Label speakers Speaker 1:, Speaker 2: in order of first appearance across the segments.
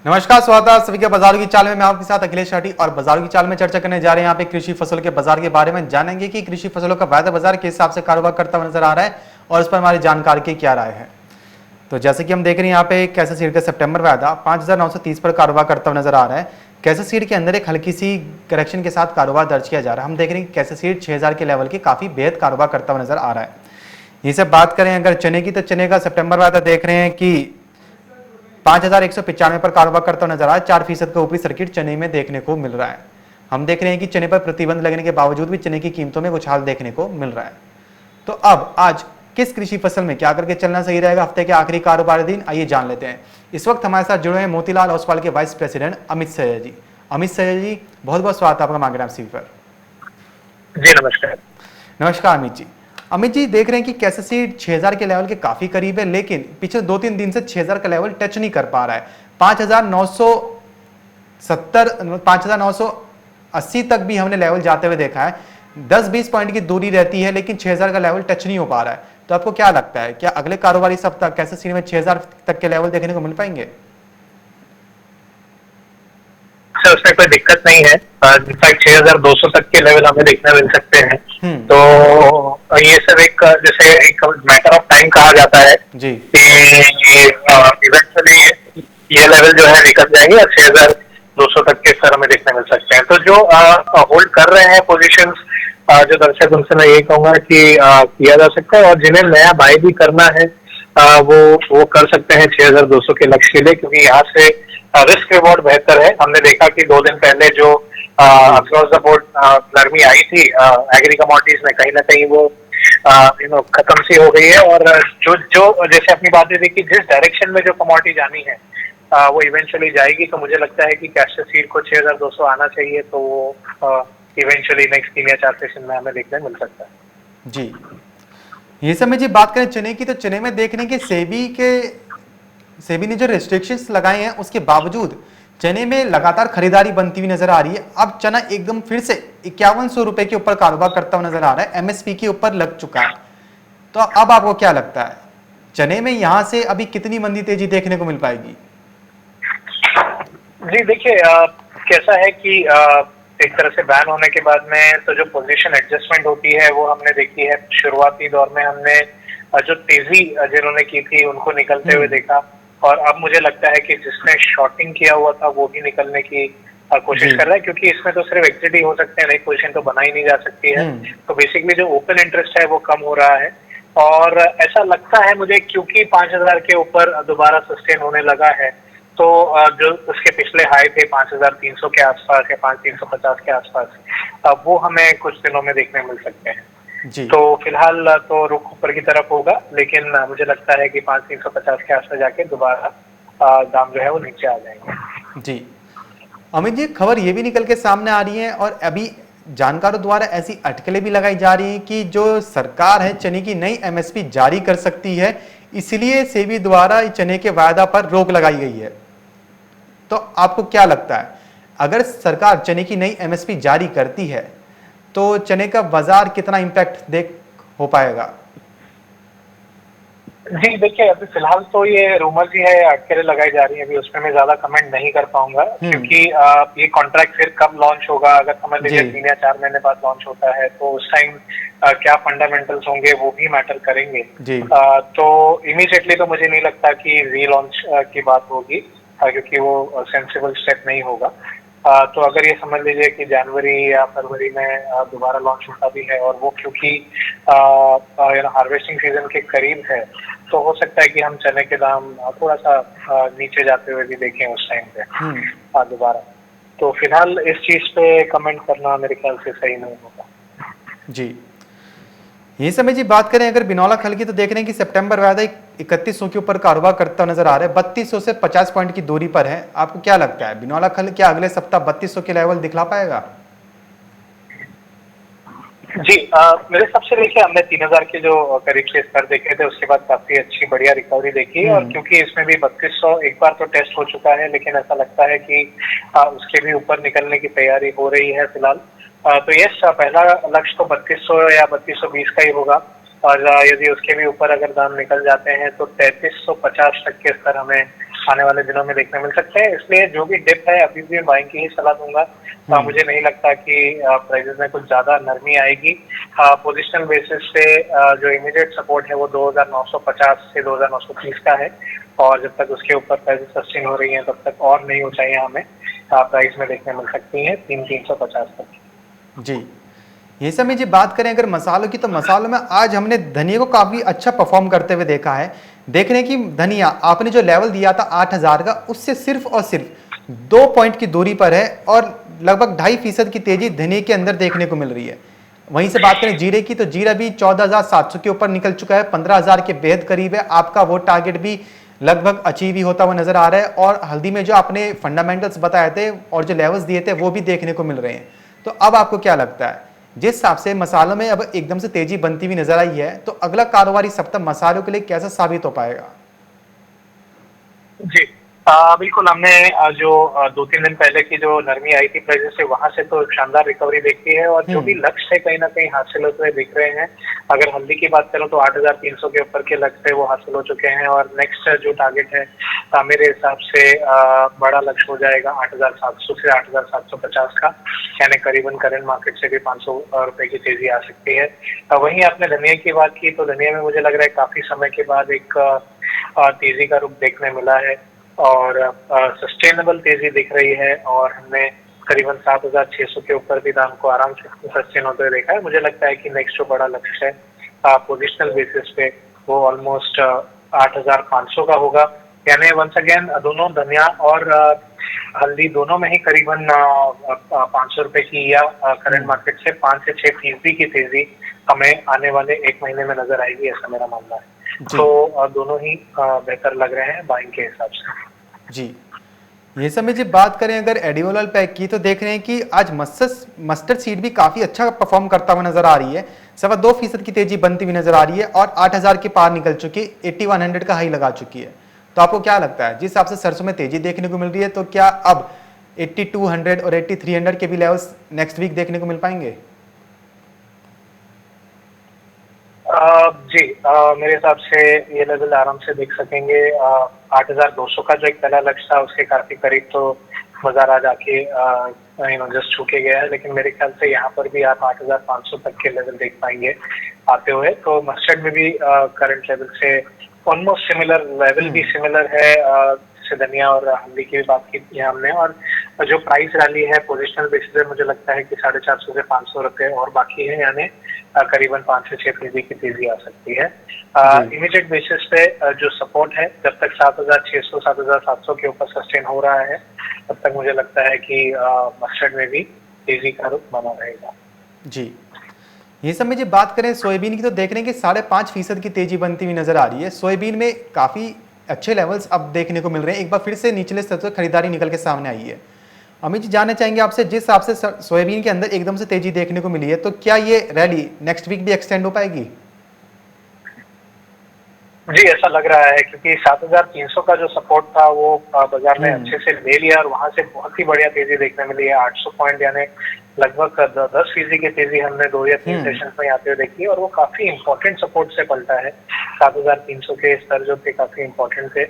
Speaker 1: नमस्कार, स्वागत है सभी के बाजारों की चाल में। मैं आपके साथ अखिलेश राठी और बाजारों की चाल में चर्चा करने जा रहे हैं। यहाँ पे कृषि फसलों के बाजार के बारे में जानेंगे कि कृषि फसलों का वायदा बाजार किस हिसाब से कारोबार करता हुआ नजर आ रहा है और इस पर हमारी जानकारी की क्या राय है। तो जैसे कि हम देख रहे हैं यहाँ पे कैसे सीड का सितंबर वायदा 5,930 पर कारोबार करता हुआ नजर आ रहा है। कैसे सीड के अंदर एक हल्की सी करेक्शन के साथ कारोबार दर्ज किया जा रहा है। हम देख रहे हैं कि कैसे सीड 6,000 के लेवल के काफी बेहद कारोबार करता हुआ नजर आ रहा है। ये सब बात करें अगर चने की, तो चने का सितंबर वायदा देख रहे हैं कि 5,195 पर कारोबार करता हुआ नजर आ रहा है। 4% का ऊपरी सर्किट चने में देखने को मिल रहा है। हम देख रहे हैं कि चने पर प्रतिबंध लगने के बावजूद भी चने की कीमतों में उछाल देखने को मिल रहा है। तो अब आज किस कृषि फसल में क्या करके चलना सही रहेगा, हफ्ते के आखिरी कारोबारी दिन, आइए जान लेते हैं। इस वक्त हमारे साथ जुड़े हैं मोतीलाल ओसवाल के वाइस प्रेसिडेंट अमित सहजल जी। अमित सहजल जी, बहुत बहुत स्वागत है आपका मांगराम सी पर।
Speaker 2: जी नमस्कार।
Speaker 1: नमस्कार अमित जी। अमित जी, देख रहे हैं कि कैसे सीड 6,000 के लेवल के काफी करीब है, लेकिन पिछले 2-3 दिन से 6,000 का लेवल टच नहीं कर पा रहा है। 5,970, 5,980 तक भी हमने लेवल जाते हुए देखा है। 10-20 पॉइंट की दूरी रहती है, लेकिन 6,000 का लेवल टच नहीं हो पा रहा है। तो आपको क्या लगता है, क्या अगले कारोबारी सप्ताह कैसे सीड में 6,000 तक के लेवल देखने को मिल पाएंगे?
Speaker 2: सर उसमें कोई दिक्कत नहीं है। इनफैक्ट 6,200 तक के लेवल हमें देखने मिल सकते हैं। तो ये सब एक जैसे एक मैटर ऑफ टाइम कहा जाता है
Speaker 1: जी
Speaker 2: कि ये इवेंचुअली ये लेवल जो है निकल जाएंगे और 6,200 तक के सर हमें देखने मिल सकते हैं। तो जो होल्ड कर रहे हैं पोजीशंस, जो दर्शक, उनसे मैं यही कहूंगा कि किया जा सकता है और जिन्हें नया बाय भी करना है वो कर सकते हैं 6,200 के लक्ष्य के लिए, क्योंकि यहाँ से रिस्क रिवॉर्ड बेहतर है। हमने देखा कि 2 दिन पहले जो अक्रॉस द बोर्ड नरमी आई थी एग्री कमोडिटीज में, कहीं ना कहीं वो खत्म सी हो गई है। और जो जो जैसे अपनी बात थी कि जिस डायरेक्शन में जो कमोडिटी जानी है वो इवेंचुअली जाएगी। तो मुझे लगता है कि कैस्टर सीड को 6,200 आना चाहिए, तो वो इवेंचुअली नेक्स्ट 3 या 4 सेशन में हमें देखने मिल सकता है।
Speaker 1: जी, ये सब में जी बात करें चने की, तो चने में देखने के सेबी ने जो रेस्ट्रिक्शंस लगाए हैं उसके बावजूद चने में लगातार खरीदारी बनती हुई नजर आ रही है। अब चना एकदम फिर से 5,100 रुपए के ऊपर कारोबार करता हुआ नजर आ रहा है, एमएसपी के ऊपर लग चुका है। तो अब आपको क्या लगता है, चने में यहां से अभी कितनी मंदी तेजी देखने को मिल पाएगी?
Speaker 2: जी देखिए, कैसा है कि एक तरह से बैन होने के बाद में तो जो पोजीशन एडजस्टमेंट होती है वो हमने देखी है। शुरुआती दौर में हमने जो तेजी जिन्होंने की थी उनको निकलते हुए देखा, और अब मुझे लगता है कि जिसने शॉर्टिंग किया हुआ था वो भी निकलने की कोशिश कर रहा है, क्योंकि इसमें तो सिर्फ एग्जिट ही हो सकते हैं, नई पोजीशन तो बनाई नहीं जा सकती है। तो बेसिकली जो ओपन इंटरेस्ट है वो कम हो रहा है, और ऐसा लगता है मुझे क्योंकि 5,000 के ऊपर दोबारा सस्टेन होने लगा है। तो जो उसके पिछले हाई थे 5,300 के आसपास या 5,350 के आसपास, वो हमें कुछ दिनों में देखने मिल सकते हैं।
Speaker 1: जी।
Speaker 2: तो फिलहाल तो रुख ऊपर की तरफ होगा, लेकिन मुझे लगता है कि 5,350 के आसपास जाके दोबारा दाम जो है वो नीचे आ जाएंगे।
Speaker 1: जी अमित जी, खबर ये भी निकल के सामने आ रही है और अभी जानकारों द्वारा ऐसी अटकलें भी लगाई जा रही हैं कि जो सरकार है चने की नई एमएसपी जारी कर सकती है, इसलिए सेबी द्वारा चने के वायदा पर रोक लगाई गई है। तो आपको क्या लगता है, अगर सरकार चने की नई एमएसपी जारी करती है तो चने का बाजार कितना इंपैक्ट देख हो पाएगा?
Speaker 2: जी देखिए, अभी फिलहाल तो ये रूमर्स ही है, अटकलें लगाई जा रही है, अभी उसमें मैं ज्यादा कमेंट नहीं कर पाऊंगा, क्योंकि ये कॉन्ट्रैक्ट फिर कब लॉन्च होगा, अगर समझ लीजिए 3 या 4 महीने बाद लॉन्च होता है तो उस टाइम क्या फंडामेंटल्स होंगे वो भी मैटर करेंगे। तो इमीडिएटली तो मुझे नहीं लगता कि रीलॉन्च की बात होगी, क्योंकि वो सेंसिबल स्टेप नहीं होगा। तो अगर ये समझ लीजिए कि जनवरी या फरवरी में दोबारा लॉन्च होता भी है, और वो क्योंकि हार्वेस्टिंग सीजन के करीब है, तो हो सकता है कि हम चने के दाम थोड़ा सा नीचे जाते हुए भी देखें उस टाइम पे दोबारा। तो फिलहाल इस चीज पे कमेंट करना मेरे ख्याल से सही नहीं होगा।
Speaker 1: जी, ये समय जी बात करें अगर बिनौला खल की, तो देख रहे हैं कि सितंबर वायदा 3,100 के ऊपर कारोबार करता नजर आ रहा है, 3,200 से 50 पॉइंट की दूरी पर है। आपको क्या लगता है, बिनौला खल क्या अगले सप्ताह 3,200 के लेवल दिखला पाएगा?
Speaker 2: जी, मेरे सबसे देखिए हमने 3,000 के जो करीब से स्तर देखे थे, उसके बाद काफी अच्छी बढ़िया रिकवरी देखी, और क्योंकि इसमें भी 3,200 एक बार तो टेस्ट हो चुका है, लेकिन ऐसा लगता है कि उसके भी ऊपर निकलने की तैयारी हो रही है फिलहाल। तो यस, पहला लक्ष्य तो 3,200 या 3,220 का ही होगा, और यदि उसके भी ऊपर अगर दाम निकल जाते हैं तो 3,350 तक के स्तर हमें आने वाले दिनों में देखने मिल सकते हैं। इसलिए जो भी डिप है अभी भी बाइंग की ही सलाह दूंगा। मुझे नहीं लगता कि प्राइसेस में कुछ ज्यादा नरमी आएगी। पोजिशनल बेसिस पे जो इमीडिएट सपोर्ट है वो 2950 से 2930 का है, और जब तक उसके ऊपर प्राइसेस सस्टेन हो रही हैं तब तक और नई ऊंचाइयां हमें प्राइस में देखने मिल सकती हैं 350 तक।
Speaker 1: जी, ये सब में जी बात करें अगर मसालों की, तो मसालों में आज हमने धनिया को काफ़ी अच्छा परफॉर्म करते हुए देखा है। देख रहे हैं कि धनिया आपने जो लेवल दिया था 8000 का, उससे सिर्फ और सिर्फ 2 पॉइंट की दूरी पर है और लगभग 2.5% की तेजी धनिया के अंदर देखने को मिल रही है। वहीं से बात करें जीरे की, तो जीरा भी 14,700 के ऊपर निकल चुका है, 15,000 के बेहद करीब है। आपका वो टारगेट भी लगभग अचीव ही होता हुआ नजर आ रहा है। और हल्दी में जो आपने फंडामेंटल्स बताए थे और जो लेवल्स दिए थे वो भी देखने को मिल रहे हैं। तो अब आपको क्या लगता है, जिस हिसाब से मसालों में अब एकदम से तेजी बनती हुई नजर आई है, तो अगला कारोबारी सप्ताह मसालों के लिए कैसा साबित हो पाएगा?
Speaker 2: जी, बिल्कुल हमने जो 2-3 दिन पहले की जो नरमी आई थी प्राइसेस से, वहां से तो शानदार रिकवरी देखी है, और जो भी लक्ष्य है कहीं ना कहीं हासिल होते हुए दिख रहे हैं। अगर हल्दी की बात करूं तो 8300 के ऊपर के लक्ष्य थे वो हासिल हो चुके हैं, और नेक्स्ट जो टारगेट है मेरे हिसाब से बड़ा लक्ष्य हो जाएगा 8700 से 8750 का, यानी करीबन करंट मार्केट से भी 500 रुपए की तेजी आ सकती है। वहीं आपने धनिया की बात की, तो धनिया में मुझे लग रहा है काफी समय के बाद एक तेजी का रुख देखने मिला है, और सस्टेनेबल तेजी दिख रही है, और हमने करीबन 7600 के ऊपर भी दाम को आराम से सस्टेन होते हुए देखा है। मुझे लगता है कि नेक्स्ट जो बड़ा लक्ष्य है पोजिशनल बेसिस पे वो ऑलमोस्ट 8500 का होगा, यानी वंस अगेन दोनों धनिया और हल्दी दोनों में ही करीबन 500 रुपए की या करंट मार्केट से 5 से 6% की तेजी हमें आने वाले 1 महीने में नजर आएगी, ऐसा मेरा मानना है। तो दोनों ही बेहतर लग रहे हैं बाइंग के हिसाब से।
Speaker 1: जी, ये सब में जब बात करें अगर एडिबल ऑयल पैक की, तो देख रहे हैं कि आज मस्टर्ड सीड भी काफी अच्छा परफॉर्म करता हुआ नजर आ रही है। 2.25% की तेजी बनती हुई नजर आ रही है और 8000 के पार निकल चुकी, 8100 का हाई लगा चुकी है। तो आपको क्या लगता है, जिस हिसाब से सरसों में तेजी देखने को मिल रही है, तो क्या अब 8200 और 8300 के भी लेवल्स नेक्स्ट वीक देखने को मिल पाएंगे?
Speaker 2: जी, मेरे हिसाब से ये लेवल आराम से देख सकेंगे। 8200 का जो एक पहला लक्ष्य था उसके काफी करीब तो बाजार आज आके जस्ट छू के गया है, लेकिन मेरे ख्याल से यहाँ पर भी आप 8500 तक के लेवल देख पाएंगे आते हुए। तो मस्टर्ड में भी करंट लेवल से ऑलमोस्ट सिमिलर लेवल भी सिमिलर है, जैसे धनिया और हल्दी की भी बात की है हमने। और जो प्राइस रैली है पोजिशनल बेसिस पे मुझे लगता है कि 450 से 500 रुपए और बाकी है, यानी करीबन 5 से 6% की तेजी आ सकती है। इमीडिएट बेसिस पे जो सपोर्ट है, जब तक 7600 7700 के ऊपर सस्टेन हो रहा है तब तक मुझे लगता है कि मस्टर्ड में भी तेजी का रुख बना रहेगा।
Speaker 1: जी, ये सब में जब बात करें सोयाबीन की, तो देख रहे हैं कि 5.5% की तेजी बनती हुई नजर आ रही है। सोयाबीन में काफी अच्छे लेवल्स अब देखने को मिल रहे हैं, एक बार फिर से निचले स्तर से खरीदारी निकल के सामने आई है। अमित जी, जानना चाहेंगे आपसे, जिस हिसाब से सोयाबीन के अंदर एकदम से तेजी देखने को मिली है, तो क्या ये रैली नेक्स्ट वीक भी एक्सटेंड हो पाएगी?
Speaker 2: जी, ऐसा लग रहा है, क्योंकि 7300 का जो सपोर्ट था वो बाजार ने अच्छे से ले लिया, और वहां से बहुत ही बढ़िया तेजी देखने मिली है। 800 पॉइंट यानी लगभग 10% की तेजी हमने 2 या 3 सेशन में आते हुए देखी, और वो काफी इंपॉर्टेंट सपोर्ट से पलटा है। 7300 के स्तर जो थे काफी इंपॉर्टेंट थे,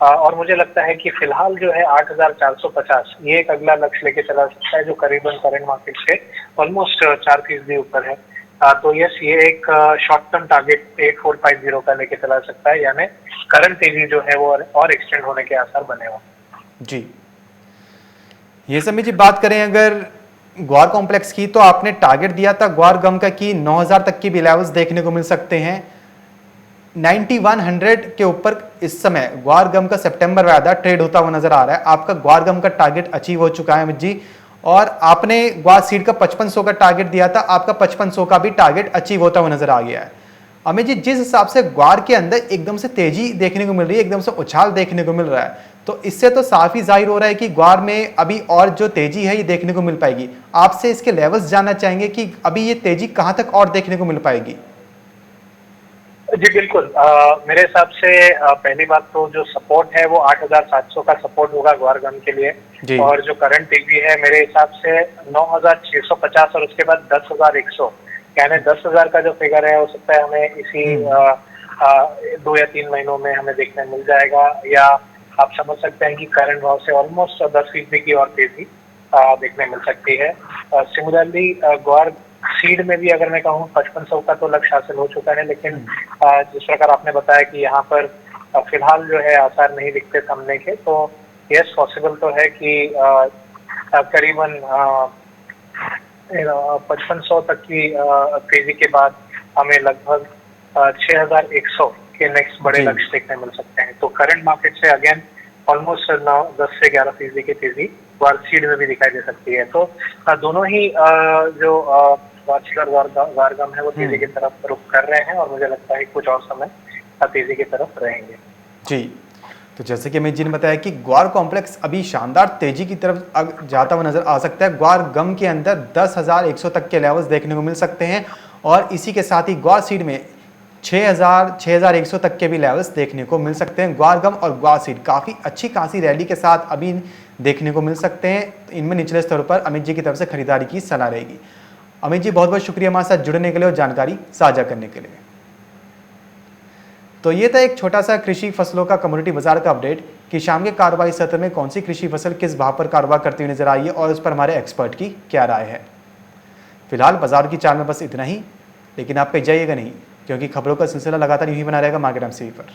Speaker 2: और मुझे लगता है कि फिलहाल जो है 8450 ये एक अगला लक्ष्य लेके चला सकता है, जो करीबन करंट मार्केट से ऑलमोस्ट 4% ऊपर है। तो यस, ये एक शॉर्ट टर्म टारगेट 8450 का लेके चला सकता है, यानी करंट तेजी जो है वो और एक्सटेंड होने के आसार बने हुए।
Speaker 1: जी, ये सब में जी बात करें अगर ग्वार कॉम्प्लेक्स की, तो आपने टारगेट दिया था ग्वार गम का कि 9000 तक की भी लेवल्स देखने को मिल सकते हैं। 9100 के ऊपर इस समय ग्वार गम का सितंबर वायदा ट्रेड होता हुआ नजर आ रहा है। आपका ग्वार गम का टारगेट अचीव हो चुका है अमित जी, और आपने ग्वार सीड का 5500 का टारगेट दिया था, आपका 5500 का भी टारगेट अचीव होता हुआ नजर आ गया है। अमित जी, जिस हिसाब से ग्वार के अंदर एकदम से तेजी देखने को मिल रही है, एकदम से उछाल देखने को मिल रहा है, तो इससे तो साफ ही जाहिर हो रहा है कि ग्वार में अभी और जो तेजी है ये देखने को मिल पाएगी। आपसे इसके लेवल्स जानना चाहेंगे कि अभी ये तेजी कहां तक और देखने को मिल पाएगी?
Speaker 2: जी बिल्कुल, मेरे हिसाब से पहली बात तो जो सपोर्ट है वो 8700 का सपोर्ट होगा ग्वार गम के लिए, और जो करंट तेजी है मेरे हिसाब से 9650 और उसके बाद 10100, यानी 10,000 का जो फिगर है हो सकता है हमें इसी 2 या 3 महीनों में हमें देखने मिल जाएगा, या आप समझ सकते हैं कि करंट भाव से ऑलमोस्ट 10% की और तेजी देखने मिल सकती है। सिमिलरली ग्वार सीड में भी अगर मैं कहूँ 5500 का तो लक्ष्य हासिल हो चुका है, लेकिन जिस प्रकार आपने बताया कि यहाँ पर फिलहाल जो है आसार नहीं दिखते थमने के, तो यस पॉसिबल तो है कि करीबन 5500 तक की तेजी के बाद हमें लगभग 6100 के नेक्स्ट बड़े
Speaker 1: जी
Speaker 2: लक्ष्य देखने मिल सकते हैं। तो करंट मार्केट से अगेन ऑलमोस्ट 10 से 11% की तेजी वार्षिक में भी दिखाई दे सकती है। तो दोनों ही जो वार्षिक और वारगम है वो तेजी की तरफ रुख कर रहे हैं, और मुझे लगता है कुछ और समय तेजी की तरफ रहेंगे।
Speaker 1: जी, तो जैसे कि अमित जी ने बताया कि ग्वार कॉम्प्लेक्स अभी शानदार तेजी की तरफ जाता हुआ नजर आ सकता है। ग्वार गम के अंदर 10,100 तक के लेवल्स देखने को मिल सकते हैं, और इसी के साथ ही ग्वार सीड में 6,100 तक के भी लेवल्स देखने को मिल सकते हैं। ग्वार गम और ग्वार सीड काफ़ी अच्छी खासी रैली के साथ अभी देखने को मिल सकते हैं। इनमें निचले स्तर पर अमित जी की तरफ से खरीदारी की सलाह रहेगी। अमित जी बहुत बहुत शुक्रिया हमारे साथ जुड़ने के लिए और जानकारी साझा करने के लिए। तो ये था एक छोटा सा कृषि फसलों का कमोडिटी बाजार का अपडेट कि शाम के कारोबारी सत्र में कौन सी कृषि फसल किस भाव पर कारोबार करती हुई नजर आई है और उस पर हमारे एक्सपर्ट की क्या राय है। फिलहाल बाजार की चाल में बस इतना ही, लेकिन आप कहीं जाइएगा नहीं, क्योंकि खबरों का सिलसिला लगातार यूं ही बना रहेगा मार्केट एमसीवी पर।